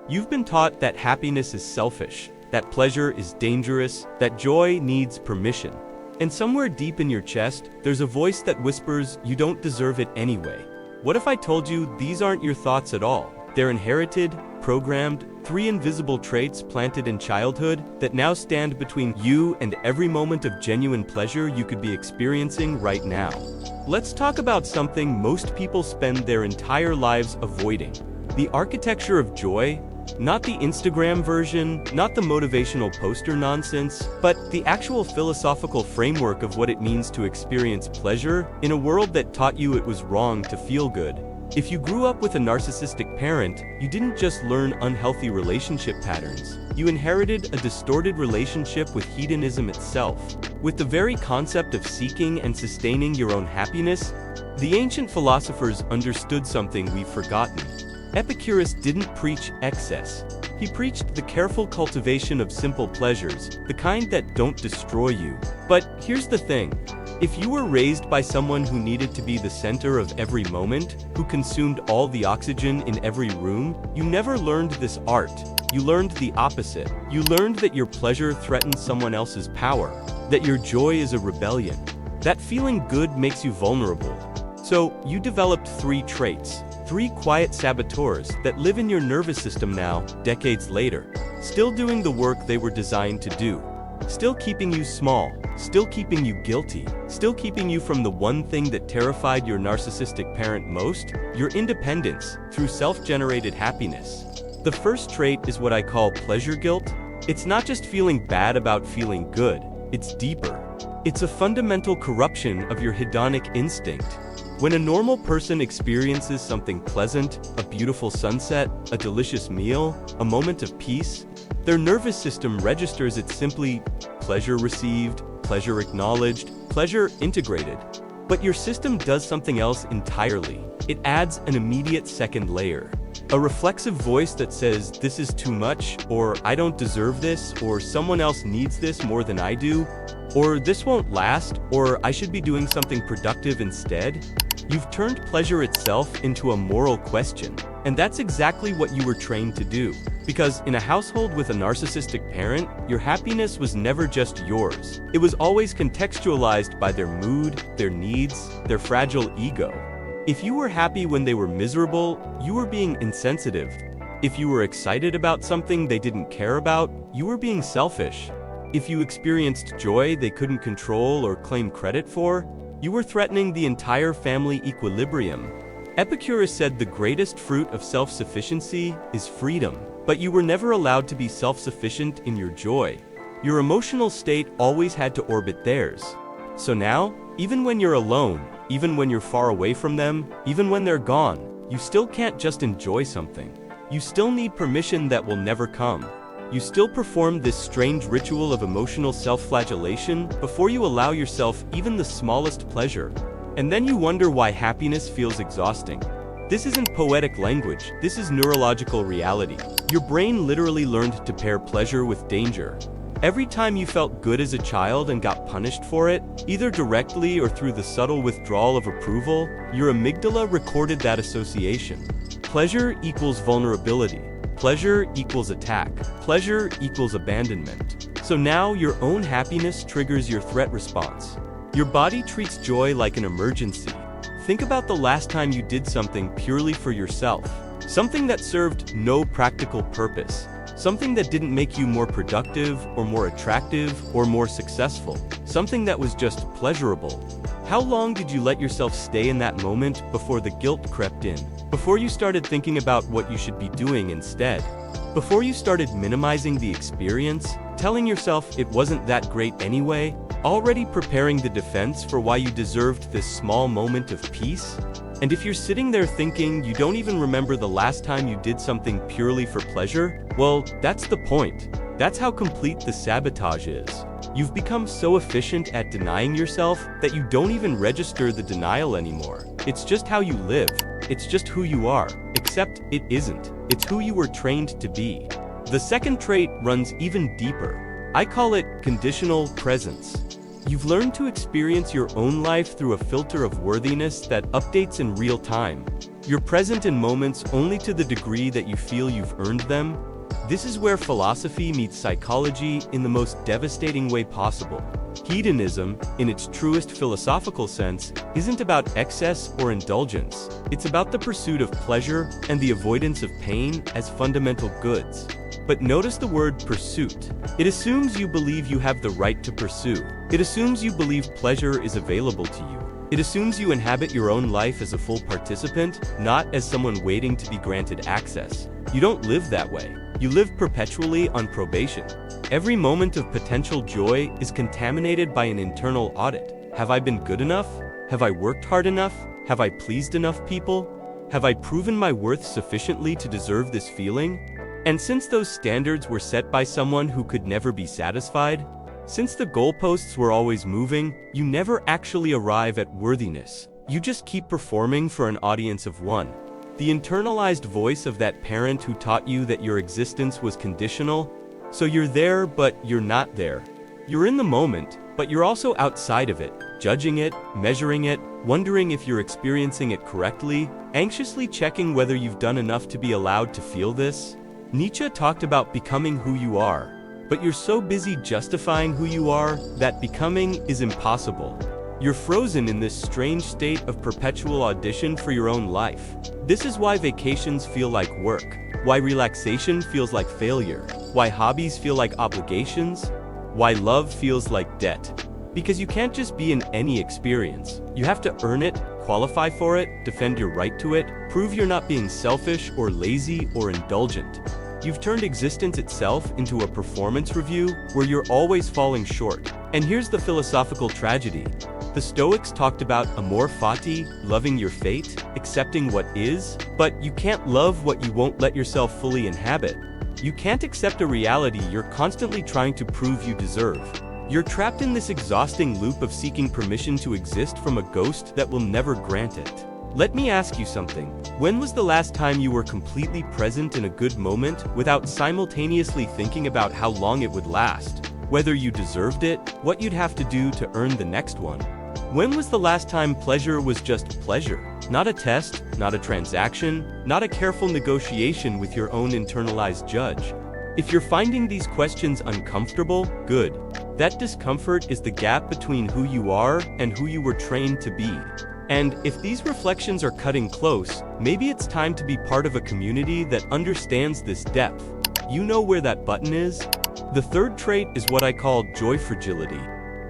You've been taught that happiness is selfish, that pleasure is dangerous, that joy needs permission. And somewhere deep in your chest, there's a voice that whispers, you don't deserve it anyway. What if I told you these aren't your thoughts at all? They're inherited, programmed, 3 invisible traits planted in childhood that now stand between you and every moment of genuine pleasure you could be experiencing right now. Let's talk about something most people spend their entire lives avoiding. The architecture of joy. Not the Instagram version, not the motivational poster nonsense, but the actual philosophical framework of what it means to experience pleasure in a world that taught you it was wrong to feel good. If you grew up with a narcissistic parent, you didn't just learn unhealthy relationship patterns. You inherited a distorted relationship with hedonism itself. With the very concept of seeking and sustaining your own happiness, the ancient philosophers understood something we've forgotten. Epicurus didn't preach excess. He preached the careful cultivation of simple pleasures, the kind that don't destroy you. But here's the thing. If you were raised by someone who needed to be the center of every moment, who consumed all the oxygen in every room, you never learned this art. You learned the opposite. You learned that your pleasure threatens someone else's power, that your joy is a rebellion, that feeling good makes you vulnerable. So you developed 3 traits. 3 quiet saboteurs that live in your nervous system now, decades later, still doing the work they were designed to do. Still keeping you small, still keeping you guilty, still keeping you from the one thing that terrified your narcissistic parent most, your independence, through self-generated happiness. The first trait is what I call pleasure guilt. It's not just feeling bad about feeling good, it's deeper. It's a fundamental corruption of your hedonic instinct. When a normal person experiences something pleasant, a beautiful sunset, a delicious meal, a moment of peace, their nervous system registers it simply pleasure received, pleasure acknowledged, pleasure integrated. But your system does something else entirely. It adds an immediate second layer. A reflexive voice that says, this is too much, or I don't deserve this, or someone else needs this more than I do, or this won't last, or I should be doing something productive instead. You've turned pleasure itself into a moral question. And that's exactly what you were trained to do. Because in a household with a narcissistic parent, your happiness was never just yours. It was always contextualized by their mood, their needs, their fragile ego. If you were happy when they were miserable, you were being insensitive. If you were excited about something they didn't care about, you were being selfish. If you experienced joy they couldn't control or claim credit for, you were threatening the entire family equilibrium. Epicurus said the greatest fruit of self-sufficiency is freedom, but you were never allowed to be self-sufficient in your joy. Your emotional state always had to orbit theirs. So now, even when you're alone, even when you're far away from them, even when they're gone, you still can't just enjoy something. You still need permission that will never come. You still perform this strange ritual of emotional self-flagellation before you allow yourself even the smallest pleasure. And then you wonder why happiness feels exhausting. This isn't poetic language, this is neurological reality. Your brain literally learned to pair pleasure with danger. Every time you felt good as a child and got punished for it, either directly or through the subtle withdrawal of approval, your amygdala recorded that association. Pleasure equals vulnerability. Pleasure equals attack. Pleasure equals abandonment. So now your own happiness triggers your threat response. Your body treats joy like an emergency. Think about the last time you did something purely for yourself. Something that served no practical purpose. Something that didn't make you more productive or more attractive or more successful. Something that was just pleasurable. How long did you let yourself stay in that moment before the guilt crept in? Before you started thinking about what you should be doing instead? Before you started minimizing the experience, telling yourself it wasn't that great anyway, already preparing the defense for why you deserved this small moment of peace? And if you're sitting there thinking you don't even remember the last time you did something purely for pleasure, well, that's the point. That's how complete the sabotage is. You've become so efficient at denying yourself that you don't even register the denial anymore. It's just how you live. It's just who you are. Except it isn't. It's who you were trained to be. The second trait runs even deeper. I call it conditional presence. You've learned to experience your own life through a filter of worthiness that updates in real time. You're present in moments only to the degree that you feel you've earned them. This is where philosophy meets psychology in the most devastating way possible. Hedonism, in its truest philosophical sense, isn't about excess or indulgence. It's about the pursuit of pleasure and the avoidance of pain as fundamental goods. But notice the word pursuit. It assumes you believe you have the right to pursue. It assumes you believe pleasure is available to you. It assumes you inhabit your own life as a full participant, not as someone waiting to be granted access. You don't live that way. You live perpetually on probation. Every moment of potential joy is contaminated by an internal audit. Have I been good enough? Have I worked hard enough? Have I pleased enough people? Have I proven my worth sufficiently to deserve this feeling? And since those standards were set by someone who could never be satisfied, since the goalposts were always moving, you never actually arrive at worthiness. You just keep performing for an audience of one. The internalized voice of that parent who taught you that your existence was conditional. So you're there, but you're not there. You're in the moment, but you're also outside of it, judging it, measuring it, wondering if you're experiencing it correctly, anxiously checking whether you've done enough to be allowed to feel this. Nietzsche talked about becoming who you are, but you're so busy justifying who you are that becoming is impossible. You're frozen in this strange state of perpetual audition for your own life. This is why vacations feel like work, why relaxation feels like failure, why hobbies feel like obligations, why love feels like debt. Because you can't just be in any experience. You have to earn it, qualify for it, defend your right to it, prove you're not being selfish or lazy or indulgent. You've turned existence itself into a performance review where you're always falling short. And here's the philosophical tragedy. The Stoics talked about amor fati, loving your fate, accepting what is, but you can't love what you won't let yourself fully inhabit. You can't accept a reality you're constantly trying to prove you deserve. You're trapped in this exhausting loop of seeking permission to exist from a ghost that will never grant it. Let me ask you something. When was the last time you were completely present in a good moment without simultaneously thinking about how long it would last, whether you deserved it, what you'd have to do to earn the next one? When was the last time pleasure was just pleasure? Not a test, not a transaction, not a careful negotiation with your own internalized judge. If you're finding these questions uncomfortable, good. That discomfort is the gap between who you are and who you were trained to be. And if these reflections are cutting close, maybe it's time to be part of a community that understands this depth. You know where that button is? The third trait is what I call joy fragility.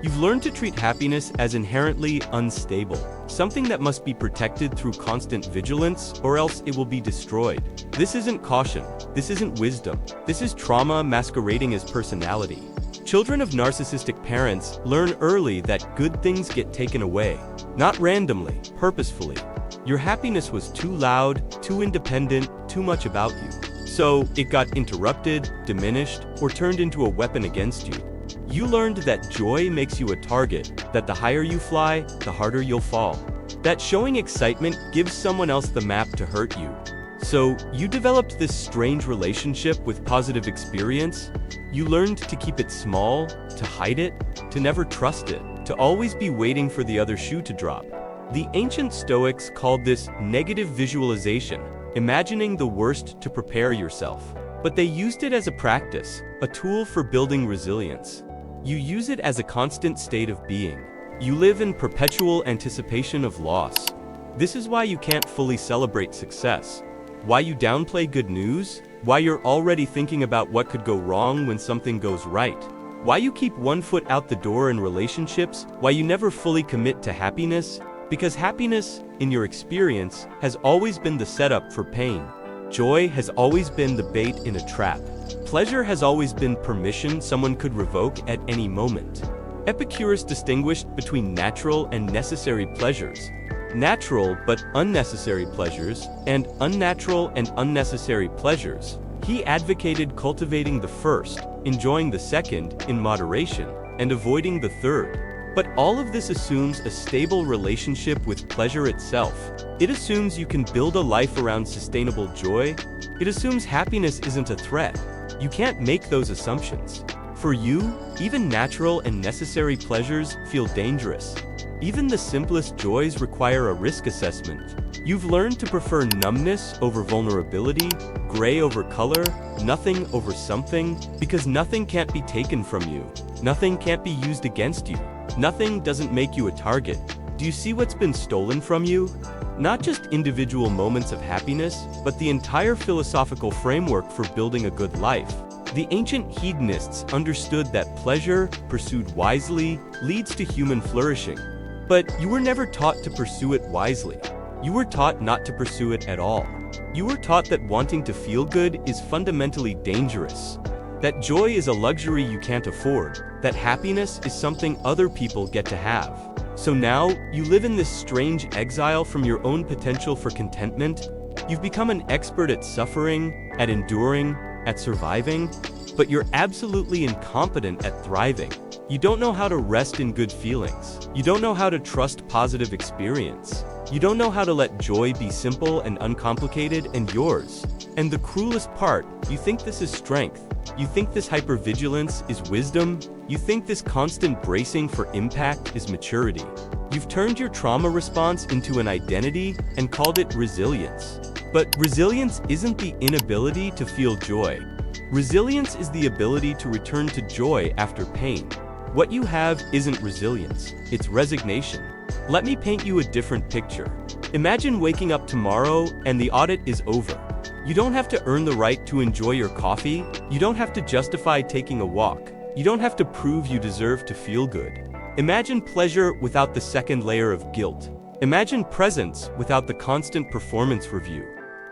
You've learned to treat happiness as inherently unstable, something that must be protected through constant vigilance, or else it will be destroyed. This isn't caution. This isn't wisdom. This is trauma masquerading as personality. Children of narcissistic parents learn early that good things get taken away. Not randomly, purposefully. Your happiness was too loud, too independent, too much about you. So it got interrupted, diminished, or turned into a weapon against you. You learned that joy makes you a target, that the higher you fly, the harder you'll fall. That showing excitement gives someone else the map to hurt you. So you developed this strange relationship with positive experience. You learned to keep it small, to hide it, to never trust it, to always be waiting for the other shoe to drop. The ancient Stoics called this negative visualization, imagining the worst to prepare yourself. But they used it as a practice, a tool for building resilience. You use it as a constant state of being. You live in perpetual anticipation of loss. This is why you can't fully celebrate success. Why you downplay good news? Why you're already thinking about what could go wrong when something goes right? Why you keep one foot out the door in relationships? Why you never fully commit to happiness? Because happiness, in your experience, has always been the setup for pain. Joy has always been the bait in a trap. Pleasure has always been permission someone could revoke at any moment. Epicurus distinguished between natural and necessary pleasures. Natural but unnecessary pleasures, and unnatural and unnecessary pleasures. He advocated cultivating the first, enjoying the second in moderation, and avoiding the third. But all of this assumes a stable relationship with pleasure itself. It assumes you can build a life around sustainable joy. It assumes happiness isn't a threat. You can't make those assumptions. For you, even natural and necessary pleasures feel dangerous. Even the simplest joys require a risk assessment. You've learned to prefer numbness over vulnerability, gray over color, nothing over something, because nothing can't be taken from you. Nothing can't be used against you. Nothing doesn't make you a target. Do you see what's been stolen from you? Not just individual moments of happiness, but the entire philosophical framework for building a good life. The ancient hedonists understood that pleasure, pursued wisely, leads to human flourishing. But you were never taught to pursue it wisely. You were taught not to pursue it at all. You were taught that wanting to feel good is fundamentally dangerous. That joy is a luxury you can't afford. That happiness is something other people get to have. So now, you live in this strange exile from your own potential for contentment. You've become an expert at suffering, at enduring, at surviving, but you're absolutely incompetent at thriving. You don't know how to rest in good feelings. You don't know how to trust positive experience. You don't know how to let joy be simple and uncomplicated and yours. And the cruelest part, you think this is strength. You think this hypervigilance is wisdom. You think this constant bracing for impact is maturity. You've turned your trauma response into an identity and called it resilience. But resilience isn't the inability to feel joy. Resilience is the ability to return to joy after pain. What you have isn't resilience, it's resignation. Let me paint you a different picture. Imagine waking up tomorrow and the audit is over. You don't have to earn the right to enjoy your coffee. You don't have to justify taking a walk. You don't have to prove you deserve to feel good. Imagine pleasure without the second layer of guilt. Imagine presence without the constant performance review.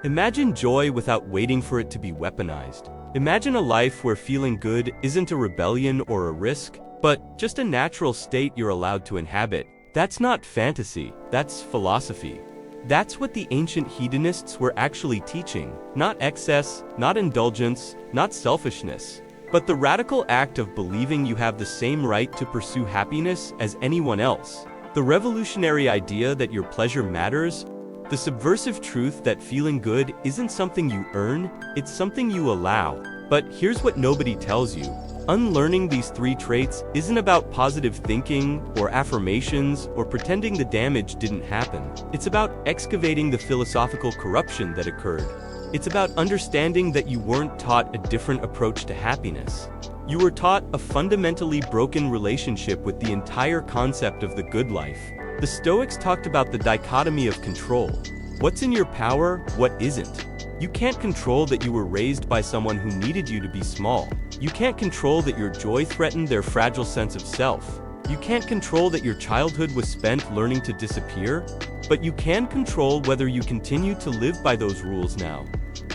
Imagine joy without waiting for it to be weaponized. Imagine a life where feeling good isn't a rebellion or a risk, but just a natural state you're allowed to inhabit. That's not fantasy, that's philosophy. That's what the ancient hedonists were actually teaching. Not excess, not indulgence, not selfishness, but the radical act of believing you have the same right to pursue happiness as anyone else. The revolutionary idea that your pleasure matters. The subversive truth that feeling good isn't something you earn, it's something you allow. But here's what nobody tells you. Unlearning these three traits isn't about positive thinking or affirmations or pretending the damage didn't happen. It's about excavating the philosophical corruption that occurred. It's about understanding that you weren't taught a different approach to happiness. You were taught a fundamentally broken relationship with the entire concept of the good life. The Stoics talked about the dichotomy of control. What's in your power, what isn't. You can't control that you were raised by someone who needed you to be small. You can't control that your joy threatened their fragile sense of self. You can't control that your childhood was spent learning to disappear, but you can control whether you continue to live by those rules now.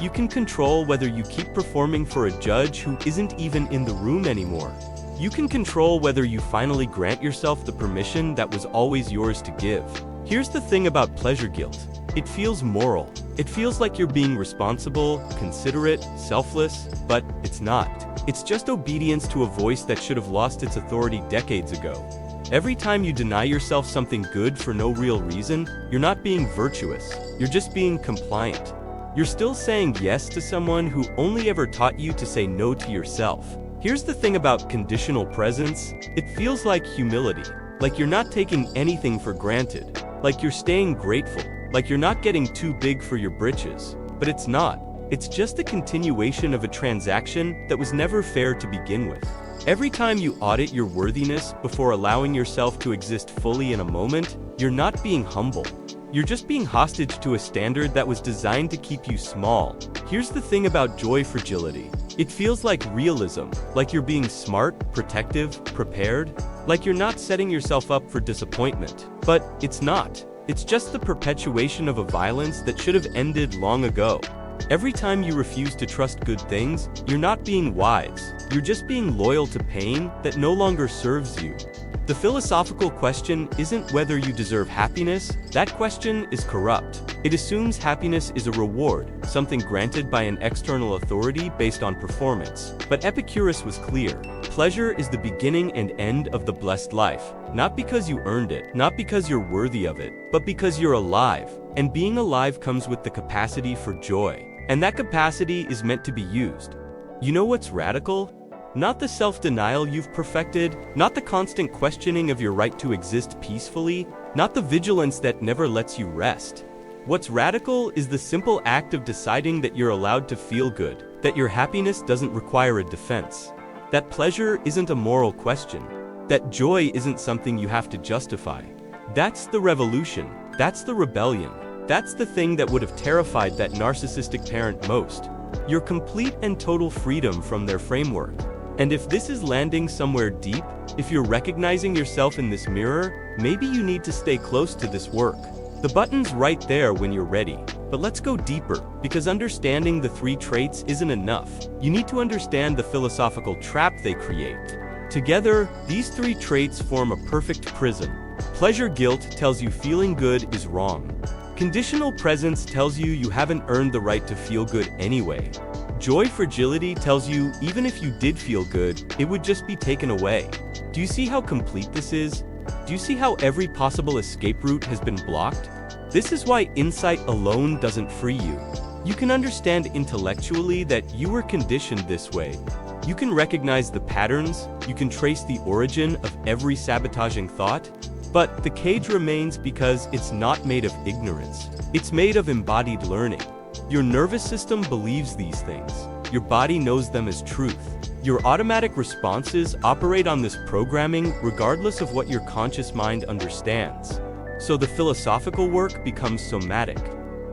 You can control whether you keep performing for a judge who isn't even in the room anymore. You can control whether you finally grant yourself the permission that was always yours to give. Here's the thing about pleasure guilt. It feels moral. It feels like you're being responsible, considerate, selfless, but it's not. It's just obedience to a voice that should have lost its authority decades ago. Every time you deny yourself something good for no real reason, you're not being virtuous. You're just being compliant. You're still saying yes to someone who only ever taught you to say no to yourself. Here's the thing about conditional presence. It feels like humility. Like you're not taking anything for granted. Like you're staying grateful. Like you're not getting too big for your britches. But it's not. It's just a continuation of a transaction that was never fair to begin with. Every time you audit your worthiness before allowing yourself to exist fully in a moment, you're not being humble. You're just being hostage to a standard that was designed to keep you small. Here's the thing about joy fragility. It feels like realism, like you're being smart, protective, prepared, like you're not setting yourself up for disappointment. But it's not. It's just the perpetuation of a violence that should have ended long ago. Every time you refuse to trust good things, you're not being wise. You're just being loyal to pain that no longer serves you. The philosophical question isn't whether you deserve happiness. That question is corrupt. It assumes happiness is a reward, something granted by an external authority based on performance. But Epicurus was clear. Pleasure is the beginning and end of the blessed life. Not because you earned it, not because you're worthy of it, but because you're alive. And being alive comes with the capacity for joy. And that capacity is meant to be used. You know what's radical? Not the self-denial you've perfected, not the constant questioning of your right to exist peacefully, not the vigilance that never lets you rest. What's radical is the simple act of deciding that you're allowed to feel good, that your happiness doesn't require a defense, that pleasure isn't a moral question, that joy isn't something you have to justify. That's the revolution, that's the rebellion, that's the thing that would have terrified that narcissistic parent most. Your complete and total freedom from their framework. And if this is landing somewhere deep, if you're recognizing yourself in this mirror, maybe you need to stay close to this work. The button's right there when you're ready. But let's go deeper, because understanding the 3 traits isn't enough. You need to understand the philosophical trap they create. Together, these 3 traits form a perfect prism. Pleasure guilt tells you feeling good is wrong. Conditional presence tells you you haven't earned the right to feel good anyway. Joy fragility tells you even if you did feel good, it would just be taken away. Do you see how complete this is? Do you see how every possible escape route has been blocked? This is why insight alone doesn't free you. You can understand intellectually that you were conditioned this way. You can recognize the patterns, you can trace the origin of every sabotaging thought, but the cage remains because it's not made of ignorance. It's made of embodied learning. Your nervous system believes these things. Your body knows them as truth. Your automatic responses operate on this programming regardless of what your conscious mind understands. So the philosophical work becomes somatic.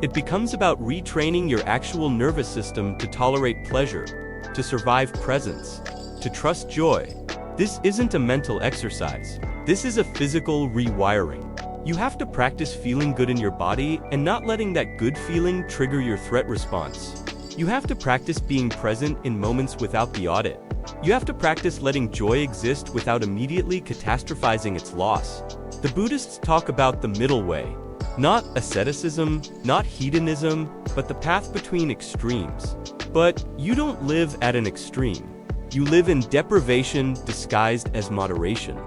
It becomes about retraining your actual nervous system to tolerate pleasure, to survive presence, to trust joy. This isn't a mental exercise. This is a physical rewiring. You have to practice feeling good in your body and not letting that good feeling trigger your threat response. You have to practice being present in moments without the audit. You have to practice letting joy exist without immediately catastrophizing its loss. The Buddhists talk about the middle way. Not asceticism, not hedonism, but the path between extremes. But you don't live at an extreme. You live in deprivation disguised as moderation.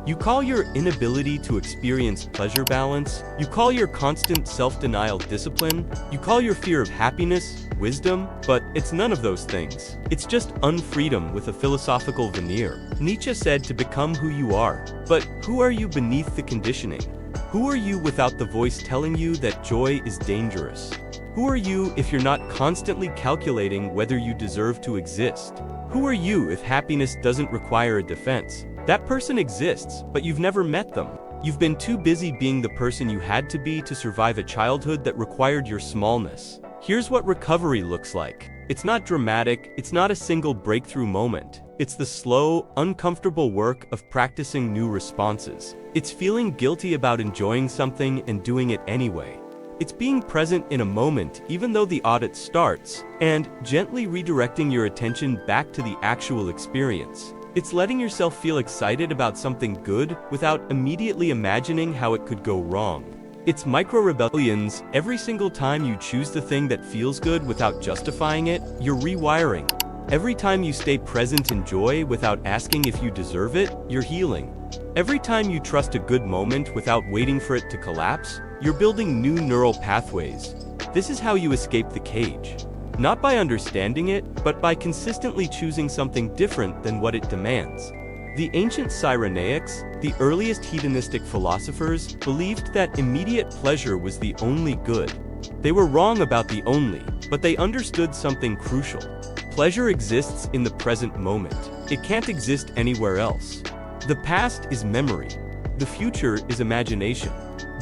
You call your inability to experience pleasure balance. You call your constant self-denial discipline. You call your fear of happiness wisdom, but it's none of those things. It's just unfreedom with a philosophical veneer. Nietzsche said to become who you are. But who are you beneath the conditioning? Who are you without the voice telling you that joy is dangerous? Who are you if you're not constantly calculating whether you deserve to exist? Who are you if happiness doesn't require a defense? That person exists, but you've never met them. You've been too busy being the person you had to be to survive a childhood that required your smallness. Here's what recovery looks like. It's not dramatic, it's not a single breakthrough moment. It's the slow, uncomfortable work of practicing new responses. It's feeling guilty about enjoying something and doing it anyway. It's being present in a moment even though the audit starts, and gently redirecting your attention back to the actual experience. It's letting yourself feel excited about something good without immediately imagining how it could go wrong. It's micro-rebellions. Every single time you choose the thing that feels good without justifying it, you're rewiring. Every time you stay present in joy without asking if you deserve it, you're healing. Every time you trust a good moment without waiting for it to collapse, you're building new neural pathways. This is how you escape the cage. Not by understanding it, but by consistently choosing something different than what it demands. The ancient Cyrenaics, the earliest hedonistic philosophers, believed that immediate pleasure was the only good. They were wrong about the only, but they understood something crucial. Pleasure exists in the present moment. It can't exist anywhere else. The past is memory. The future is imagination.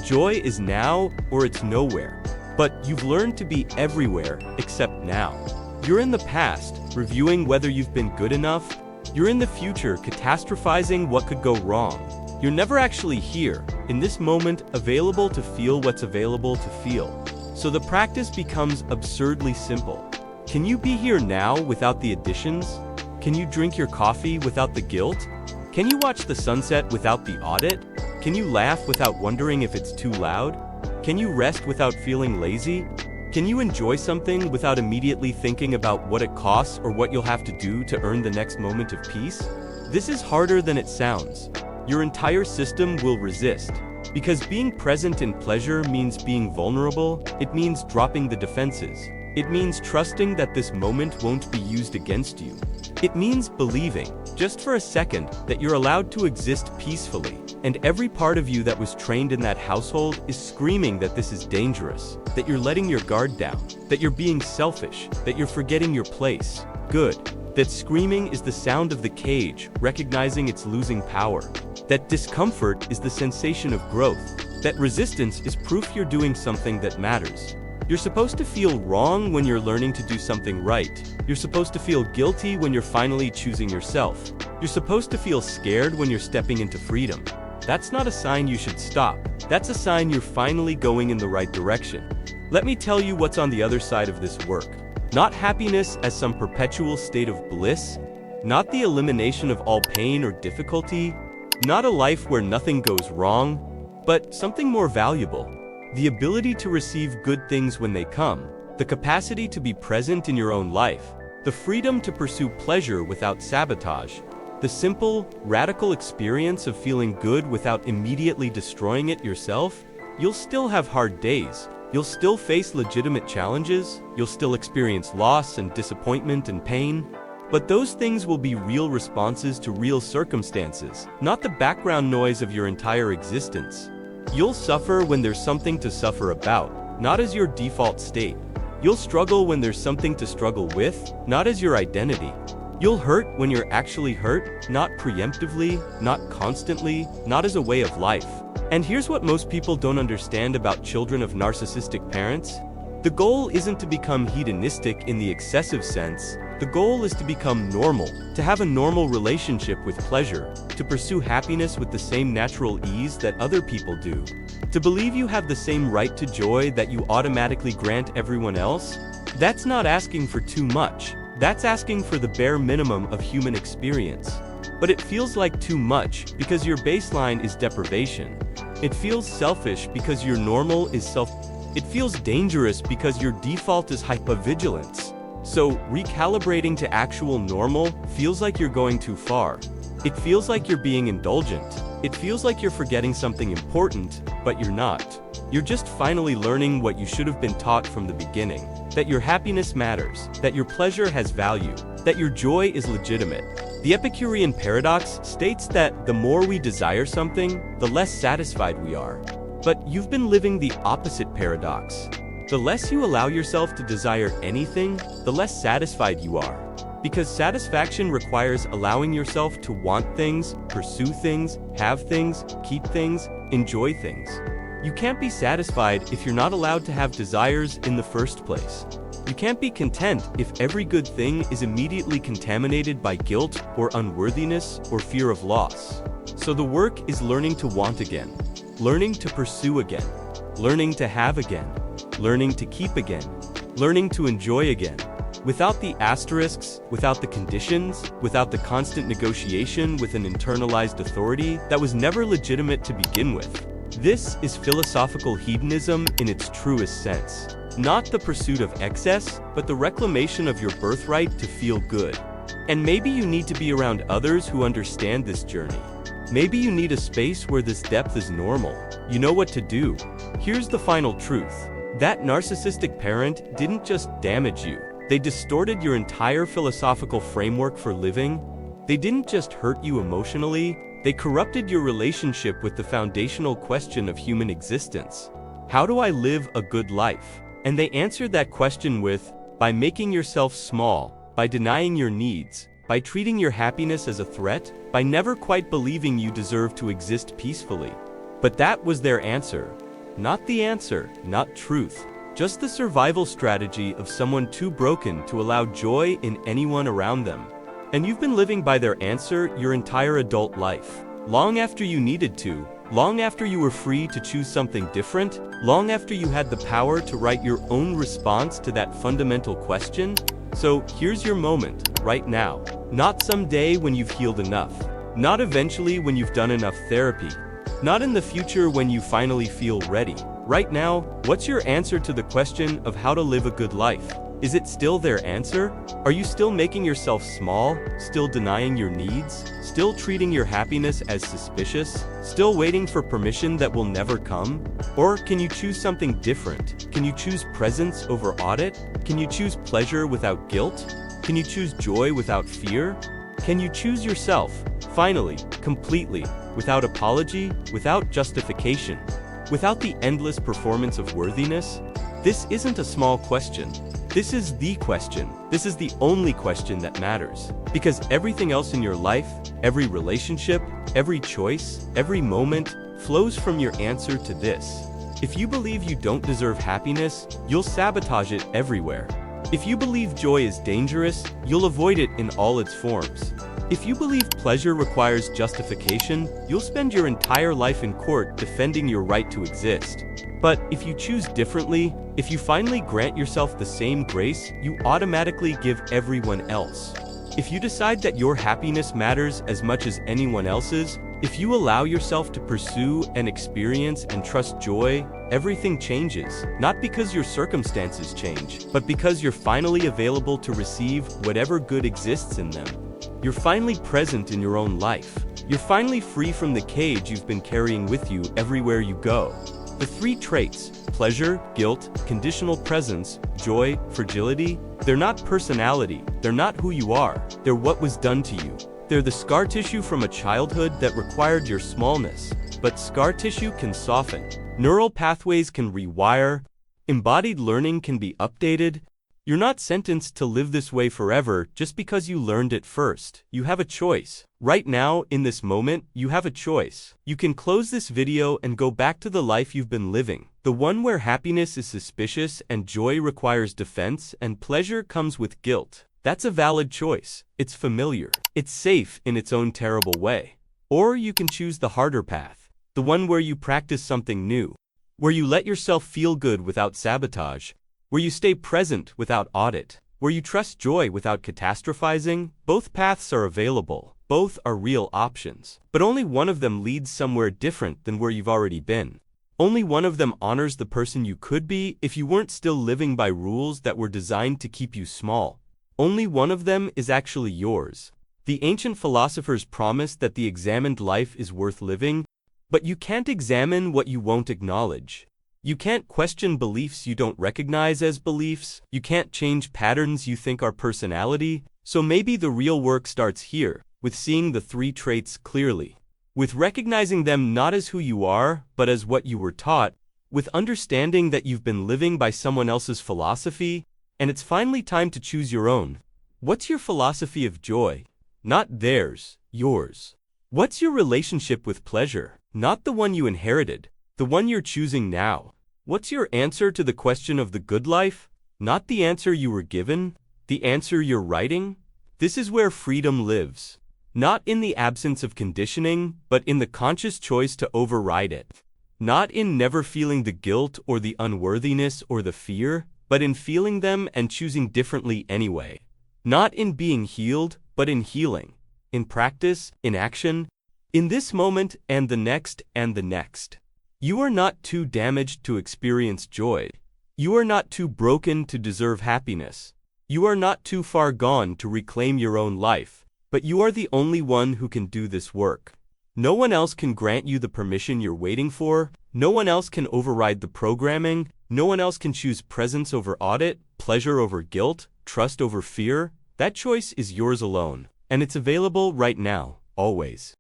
Joy is now, or it's nowhere. But you've learned to be everywhere except now. You're in the past, reviewing whether you've been good enough. You're in the future, catastrophizing what could go wrong. You're never actually here, in this moment, available to feel what's available to feel. So the practice becomes absurdly simple. Can you be here now without the additions? Can you drink your coffee without the guilt? Can you watch the sunset without the audit? Can you laugh without wondering if it's too loud? Can you rest without feeling lazy? Can you enjoy something without immediately thinking about what it costs or what you'll have to do to earn the next moment of peace? This is harder than it sounds. Your entire system will resist. Because being present in pleasure means being vulnerable, it means dropping the defenses. It means trusting that this moment won't be used against you. It means believing, just for a second, that you're allowed to exist peacefully. And every part of you that was trained in that household is screaming that this is dangerous, that you're letting your guard down, that you're being selfish, that you're forgetting your place. Good. That screaming is the sound of the cage, recognizing it's losing power. That discomfort is the sensation of growth. That resistance is proof you're doing something that matters. You're supposed to feel wrong when you're learning to do something right. You're supposed to feel guilty when you're finally choosing yourself. You're supposed to feel scared when you're stepping into freedom. That's not a sign you should stop. That's a sign you're finally going in the right direction. Let me tell you what's on the other side of this work. Not happiness as some perpetual state of bliss, not the elimination of all pain or difficulty, not a life where nothing goes wrong, but something more valuable. The ability to receive good things when they come, the capacity to be present in your own life, the freedom to pursue pleasure without sabotage, the simple, radical experience of feeling good without immediately destroying it yourself. You'll still have hard days. You'll still face legitimate challenges. You'll still experience loss and disappointment and pain. But those things will be real responses to real circumstances, not the background noise of your entire existence. You'll suffer when there's something to suffer about, not as your default state. You'll struggle when there's something to struggle with, not as your identity. You'll hurt when you're actually hurt, not preemptively, not constantly, not as a way of life. And here's what most people don't understand about children of narcissistic parents. The goal isn't to become hedonistic in the excessive sense. The goal is to become normal, to have a normal relationship with pleasure, to pursue happiness with the same natural ease that other people do, to believe you have the same right to joy that you automatically grant everyone else. That's not asking for too much. That's asking for the bare minimum of human experience. But it feels like too much because your baseline is deprivation. It feels selfish because your normal is It feels dangerous because your default is hypervigilance. So, recalibrating to actual normal feels like you're going too far. It feels like you're being indulgent. It feels like you're forgetting something important, but you're not. You're just finally learning what you should have been taught from the beginning. That your happiness matters, that your pleasure has value, that your joy is legitimate. The Epicurean paradox states that the more we desire something, the less satisfied we are. But you've been living the opposite paradox. The less you allow yourself to desire anything, the less satisfied you are. Because satisfaction requires allowing yourself to want things, pursue things, have things, keep things, enjoy things. You can't be satisfied if you're not allowed to have desires in the first place. You can't be content if every good thing is immediately contaminated by guilt or unworthiness or fear of loss. So the work is learning to want again, learning to pursue again, learning to have again, learning to keep again, learning to enjoy again. Without the asterisks, without the conditions, without the constant negotiation with an internalized authority that was never legitimate to begin with. This is philosophical hedonism in its truest sense. Not the pursuit of excess, but the reclamation of your birthright to feel good. And maybe you need to be around others who understand this journey. Maybe you need a space where this depth is normal. You know what to do. Here's the final truth. That narcissistic parent didn't just damage you. They distorted your entire philosophical framework for living. They didn't just hurt you emotionally. They corrupted your relationship with the foundational question of human existence. How do I live a good life? And they answered that question with, by making yourself small, by denying your needs, by treating your happiness as a threat, by never quite believing you deserve to exist peacefully. But that was their answer. Not the answer, not truth. Just the survival strategy of someone too broken to allow joy in anyone around them. And you've been living by their answer your entire adult life. Long after you needed to, long after you were free to choose something different, long after you had the power to write your own response to that fundamental question. So here's your moment, right now. Not someday when you've healed enough. Not eventually when you've done enough therapy. Not in the future when you finally feel ready. Right now, what's your answer to the question of how to live a good life? Is it still their answer? Are you still making yourself small? Still denying your needs? Still treating your happiness as suspicious? Still waiting for permission that will never come? Or can you choose something different? Can you choose presence over audit? Can you choose pleasure without guilt? Can you choose joy without fear? Can you choose yourself, finally, completely, without apology, without justification, without the endless performance of worthiness? This isn't a small question. This is the question. This is the only question that matters. Because everything else in your life, every relationship, every choice, every moment, flows from your answer to this. If you believe you don't deserve happiness, you'll sabotage it everywhere. If you believe joy is dangerous, you'll avoid it in all its forms. If you believe pleasure requires justification, you'll spend your entire life in court defending your right to exist. But if you choose differently, if you finally grant yourself the same grace you automatically give everyone else, if you decide that your happiness matters as much as anyone else's, if you allow yourself to pursue and experience and trust joy, everything changes. Not because your circumstances change, but because you're finally available to receive whatever good exists in them. You're finally present in your own life. You're finally free from the cage you've been carrying with you everywhere you go. The three traits, pleasure, guilt, conditional presence, joy, fragility, they're not personality, they're not who you are, they're what was done to you. They're the scar tissue from a childhood that required your smallness. But scar tissue can soften, neural pathways can rewire, embodied learning can be updated. You're not sentenced to live this way forever just because you learned it first. You have a choice. Right now, in this moment, you have a choice. You can close this video and go back to the life you've been living. The one where happiness is suspicious and joy requires defense and pleasure comes with guilt. That's a valid choice. It's familiar. It's safe in its own terrible way. Or you can choose the harder path. The one where you practice something new. Where you let yourself feel good without sabotage. Where you stay present without audit, where you trust joy without catastrophizing. Both paths are available, both are real options. But only one of them leads somewhere different than where you've already been. Only one of them honors the person you could be if you weren't still living by rules that were designed to keep you small. Only one of them is actually yours. The ancient philosophers promised that the examined life is worth living, but you can't examine what you won't acknowledge. You can't question beliefs you don't recognize as beliefs. You can't change patterns you think are personality. So maybe the real work starts here, with seeing the three traits clearly. With recognizing them not as who you are, but as what you were taught. With understanding that you've been living by someone else's philosophy, and it's finally time to choose your own. What's your philosophy of joy? Not theirs, yours. What's your relationship with pleasure? Not the one you inherited. The one you're choosing now. What's your answer to the question of the good life? Not the answer you were given, the answer you're writing? This is where freedom lives. Not in the absence of conditioning, but in the conscious choice to override it. Not in never feeling the guilt or the unworthiness or the fear, but in feeling them and choosing differently anyway. Not in being healed, but in healing. In practice, in action, in this moment and the next and the next. You are not too damaged to experience joy. You are not too broken to deserve happiness. You are not too far gone to reclaim your own life, but you are the only one who can do this work. No one else can grant you the permission you're waiting for. No one else can override the programming. No one else can choose presence over audit, pleasure over guilt, trust over fear. That choice is yours alone, and it's available right now, always.